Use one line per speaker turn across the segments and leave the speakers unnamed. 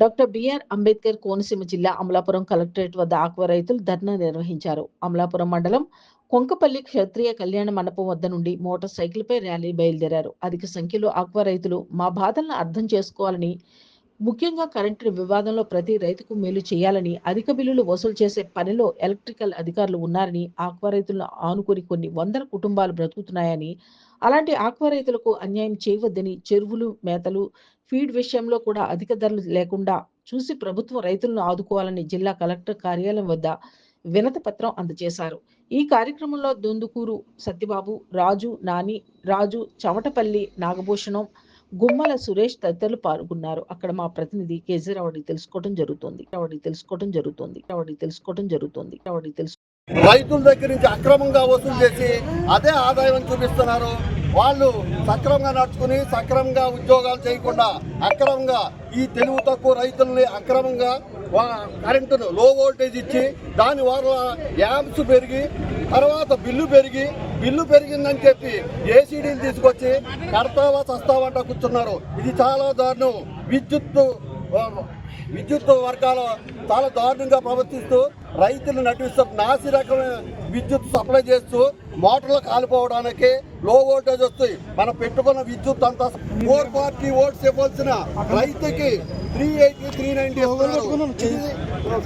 Doctor BR Ambedkar Konaseema జిల్లా Amalapuram collectorate వద్ద aqua రైతులు ధర్నా నిర్వహించారు. అమలాపురం మండలం కొంకపల్లి క్షత్రియ కళ్యాణ మండపం వద్ద నుండి మోటార్ సైకిల్పై ర్యాలీ బయలుదేరారు. అధిక సంఖ్యలో ఆక్వా రైతులు మా బాధలను అర్థం చేసుకోవాలని, ముఖ్యంగా కరెంటు వివాదంలో ప్రతి రైతుకు మేలు చేయాలని, అధిక బిల్లులు వసూలు చేసే పనిలో ఎలక్ట్రికల్ అధికారులు ఉన్నారని, ఆక్వా రైతులను ఆనుకుని కొన్ని వందల కుటుంబాలు బ్రతుకుతున్నాయని, అలాంటి ఆక్వా రైతులకు అన్యాయం చేయవద్దని, చెరువులు, మేతలు, ఫీడ్ విషయంలో కూడా అధిక ధరలు లేకుండా చూసి ప్రభుత్వం రైతులను ఆదుకోవాలని జిల్లా కలెక్టర్ కార్యాలయం వద్ద వినతి పత్రం అందజేశారు. ఈ కార్యక్రమంలో దొందుకూరు సత్యబాబు, రాజు, నాని, రాజు, చమటపల్లి నాగభూషణం, గుమ్మల సురేష్ తదితరులు పాల్గొన్నారు. అక్కడ మా ప్రతినిధి కేజీరావు తెలుసుకోవడం జరుగుతుంది.
రైతుల దగ్గర నుంచి అక్రమంగా వసూలు చేసి అదే ఆదాయం చూపిస్తున్నారు. వాళ్ళు సక్రమంగా నడుచుకుని సక్రమంగా ఉద్యోగాలు చేయకుండా అక్రమంగా ఈ తెలుగు తక్కువ రైతుల్ని అక్రమంగా కరెంటును లో వోల్టేజ్ ఇచ్చి దాని వల్ల యాంప్స్ పెరిగి తర్వాత బిల్లు పెరిగిందని చెప్పి ఏసీడీలు తీసుకొచ్చి కడతావా చస్తావంట కూర్చున్నారు. ఇది చాలా దారుణం. విద్యుత్ వర్గాల చాలా దారుణంగా ప్రవర్తిస్తూ రైతులు నటిస్తూ నాసి రకమైన విద్యుత్ సప్లై చేస్తూ మోటార్లు కాలిపోవడానికి లో వోల్టేజ్ వస్తాయి. మనం పెట్టుకున్న విద్యుత్ అంతా 440 వోల్ట్స్ ఇవ్వాల్సిన రైతుకి 380, 390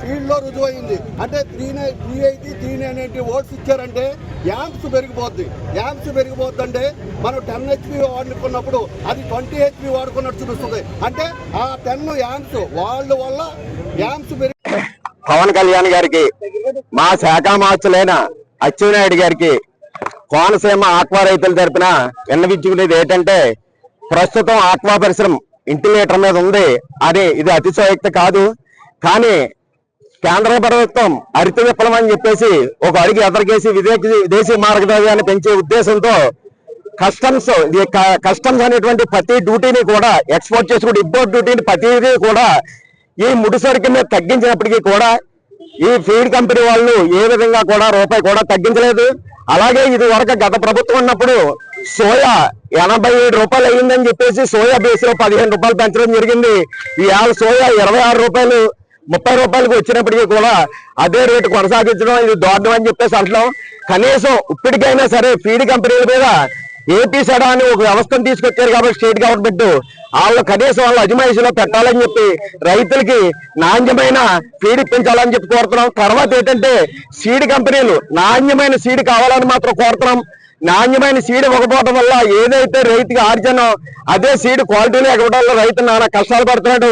ఫీల్డ్ లో రుజువైంది. అంటే 380, 390 వోల్ట్స్ ఇచ్చారంటే యాంప్స్ పెరిగిపోద్ది అంటే మనం 10 HP వాడుకున్నప్పుడు అది 20 HP వాడుకున్నట్టు చూపిస్తుంది. అంటే ఆ 10 యాంప్స్ వాళ్ళ వల్ల యాంప్స్
పవన్ కళ్యాణ్ గారికి, మా శాఖ మార్చులైన అచ్చెన్నాయుడు గారికి కోనసీమ ఆక్వా రైతుల తరపున విన్నవించుకునేది ఏంటంటే, ప్రస్తుతం ఆక్వా పరిశ్రమ ఇంటి లీటర్ మీద ఉంది. ఇది అతిశయోక్తి కాదు. కానీ కేంద్ర ప్రభుత్వం హరిత విప్లవం అని చెప్పేసి ఒక అడుగు ఎదరికేసి విదేశీ మార్గద్రవ్యాన్ని పెంచే ఉద్దేశంతో కస్టమ్స్ అనేటువంటి ప్రతి డ్యూటీని కూడా ఎక్స్పోర్ట్ చేసుకుంటే ఇంపోర్ట్ డ్యూటీని ప్రతిదీ కూడా ఈ ముడిసరికి మీద తగ్గించినప్పటికీ కూడా ఈ ఫీడ్ కంపెనీ వాళ్ళు ఏ విధంగా కూడా రూపాయి కూడా తగ్గించలేదు. అలాగే ఇది వరకు గత ప్రభుత్వం ఉన్నప్పుడు సోయా 87 రూపాయలు అయ్యిందని చెప్పేసి సోయా బేస్ లో 15 రూపాయలు పెంచడం జరిగింది. ఈ సోయా 26 రూపాయలు 30 రూపాయలకు వచ్చినప్పటికీ కూడా అదే రేటు కొనసాగించడం ఇది దారుణం అని చెప్పేసి అంటున్నాం. కనీసం ఇప్పటికైనా సరే ఫీడ్ కంపెనీల మీద ఏపీ సడా అని ఒక వ్యవస్థను తీసుకొచ్చారు కాబట్టి స్టేట్ గవర్నమెంట్ వాళ్ళు కనీసం వాళ్ళ అజమాయిషీలో పెట్టాలని చెప్పి రైతులకి నాణ్యమైన ఫీడ్ ఇప్పించాలని చెప్పి కోరుతున్నాం. తర్వాత ఏంటంటే సీడ్ కంపెనీలు నాణ్యమైన సీడ్ కావాలని మాత్రం కోరుతున్నాం. నాణ్యమైన సీడ్ ఇవ్వకపోవడం వల్ల ఏదైతే రైతుకి ఆర్జనం అదే సీడ్ క్వాలిటీలో ఎగవడంలో రైతు నానా కష్టాలు పడుతున్నాడు.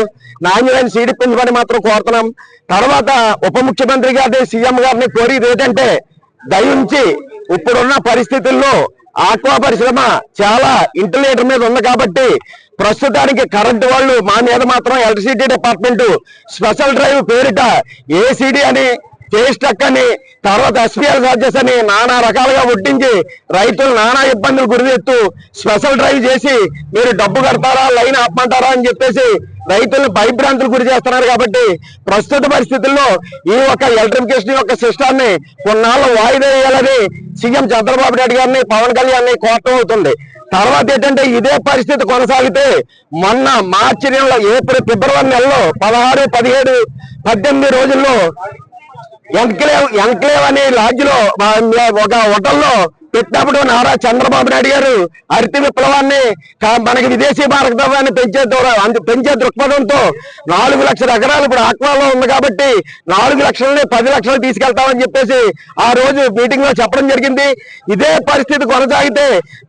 నాణ్యమైన సీడ్ ఇప్పించమని మాత్రం కోరుతున్నాం. తర్వాత ఉప ముఖ్యమంత్రి గారిని, సీఎం గారిని కోరేది ఏంటంటే, దయించి ఇప్పుడున్న పరిస్థితుల్లో ఆక్వా పరిశ్రమ చాలా ఇంటి లీటర్ మీద ఉంది కాబట్టి ప్రస్తుతానికి కరెంటు వాళ్ళు మా మీద మాత్రం ఎలక్ట్రిసిటీ డిపార్ట్మెంట్ స్పెషల్ డ్రైవ్ పేరిట ఏసీడీ అని, కేస్టక్ అని, తర్వాత ఎస్పీఎల్ చార్జెస్ అని నానా రకాలుగా ఒట్టించి రైతులు నానా ఇబ్బందులు గురితెత్తు స్పెషల్ డ్రైవ్ చేసి మీరు డబ్బు కడతారా, లైన్ ఆపమంటారా అని చెప్పేసి రైతులను భయభ్రాంతులు గురి చేస్తున్నారు. కాబట్టి ప్రస్తుత పరిస్థితుల్లో ఈ యొక్క ఎలక్ట్రిఫికేషన్ యొక్క సిస్టాన్ని కొన్నాళ్ళు వాయిదా వేయాలని సీఎం చంద్రబాబు నాయుడు గారిని, పవన్ కళ్యాణ్ కోరటం అవుతుంది. తర్వాత ఏంటంటే ఇదే పరిస్థితి కొనసాగితే మొన్న మార్చి నెలలో, ఫిబ్రవరి నెలలో 16, 17, 18 రోజుల్లో ఎంక్లేవ్ అనే లాడ్జిలో ఒక హోటల్లో పెట్టినప్పుడు నారా చంద్రబాబు నాయుడు గారు హరిత విప్లవాన్ని మనకి విదేశీ మార్గద్రవ్యాన్ని పెంచే దృక్పథంతో 4 లక్షల ఎకరాలు ఇప్పుడు ఆక్వాలో ఉంది కాబట్టి 4 లక్షలని 10 లక్షలు తీసుకెళ్తామని చెప్పేసి ఆ రోజు మీటింగ్ లో చెప్పడం జరిగింది. ఇదే పరిస్థితి కొనసాగితే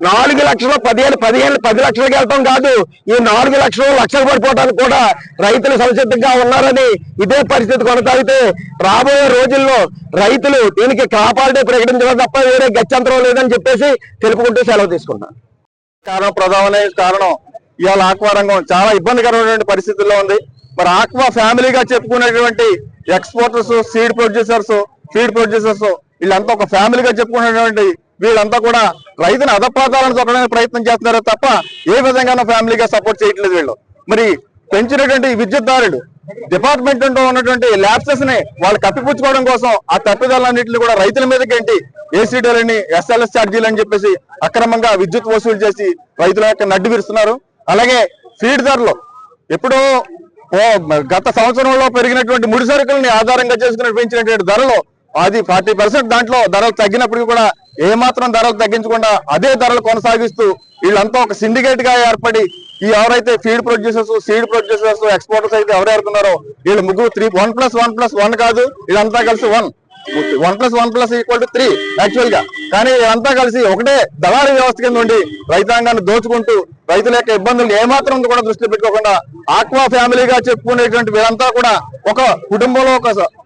4 లక్షలు 10 లక్షలకు వెళ్తాం కాదు, ఈ 4 లక్షలు లక్షలు పడిపోవడానికి కూడా రైతులు సంసిద్ధంగా ఉన్నారని, ఇదే పరిస్థితి కొనసాగితే రాబోయే రోజుల్లో రైతులు దీనికి కాపాడే ప్రకటించడం తప్ప వేరే గత్యంతరం లేదని చెప్పేసి తెలుపుకుంటూ సెలవు తీసుకుంటాను. ప్రధానమైన కారణం ఇవాళ ఆక్వా రంగం చాలా ఇబ్బందికరమైన పరిస్థితుల్లో ఉంది. మరి ఆక్వా ఫ్యామిలీగా చెప్పుకునేటువంటి exporters, seed producers, feed producers వీళ్ళంతా ఒక ఫ్యామిలీగా చెప్పుకునేటువంటి వీళ్ళంతా కూడా రైతుని అధపాతాలను తొక్కడానికి ప్రయత్నం చేస్తున్నారే తప్ప ఏ విధంగా ఫ్యామిలీగా సపోర్ట్ చేయట్లేదు. వీళ్ళు మరి పెంచినటువంటి విద్యుత్దారులు డిపార్ట్మెంట్ ఉన్నటువంటి ల్యాబ్సెస్ ని వాళ్ళు కప్పిపుచ్చుకోవడం కోసం ఆ తప్పిదాలన్నింటినీ కూడా రైతుల మీదకేంటి ఏసీడీలని, ఎస్ఎల్ఎస్ ఛార్జీలు అని చెప్పేసి అక్రమంగా విద్యుత్ వసూలు చేసి రైతుల యొక్క నడ్డి విరుస్తున్నారు. అలాగే ఫీడ్ ధరలు ఎప్పుడో
గత సంవత్సరంలో పెరిగినటువంటి ముడి సరుకుల్ని ఆధారంగా చేసుకుని పెంచినటువంటి ధరలు అది 40% దాంట్లో ధరలు తగ్గినప్పటికీ కూడా ఏమాత్రం ధరలు తగ్గించకుండా అదే ధరలు కొనసాగిస్తూ వీళ్ళంతా ఒక సిండికేట్ గా ఏర్పడి ఈ ఎవరైతే feed producers, seed producers, exporters అయితే ఎవరు ఏర్పడుతున్నారో వీళ్ళు ముగ్గురు 1+1+1 కాదు, వీళ్ళంతా కలిసి 1+1+1=3 యాక్చువల్ గా. కానీ వీళ్ళంతా కలిసి ఒకటే దళారీ వ్యవస్థ కింద ఉండి రైతాంగాన్ని దోచుకుంటూ రైతుల యొక్క ఇబ్బందులు ఏమాత్రం కూడా దృష్టిలో పెట్టుకోకుండా ఆక్వా ఫ్యామిలీగా చెప్పుకునేటువంటి వీళ్ళంతా కూడా ఒక కుటుంబంలో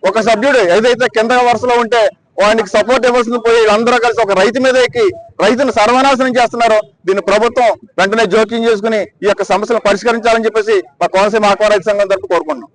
ఒక సభ్యుడు ఏదైతే కింద వరుసలో ఉంటే వానికి సపోర్ట్ ఇవ్వాల్సింది పోయి అందరూ కలిసి ఒక రైతు మీద ఎక్కి రైతును సర్వనాశనం చేస్తున్నారో దీన్ని ప్రభుత్వం వెంటనే జోక్యం చేసుకుని ఈ యొక్క సమస్యను పరిష్కరించాలని చెప్పేసి మా కోనసీమ ఆక్వా రైతు సంఘం తరపు కోరుకుంటున్నాం.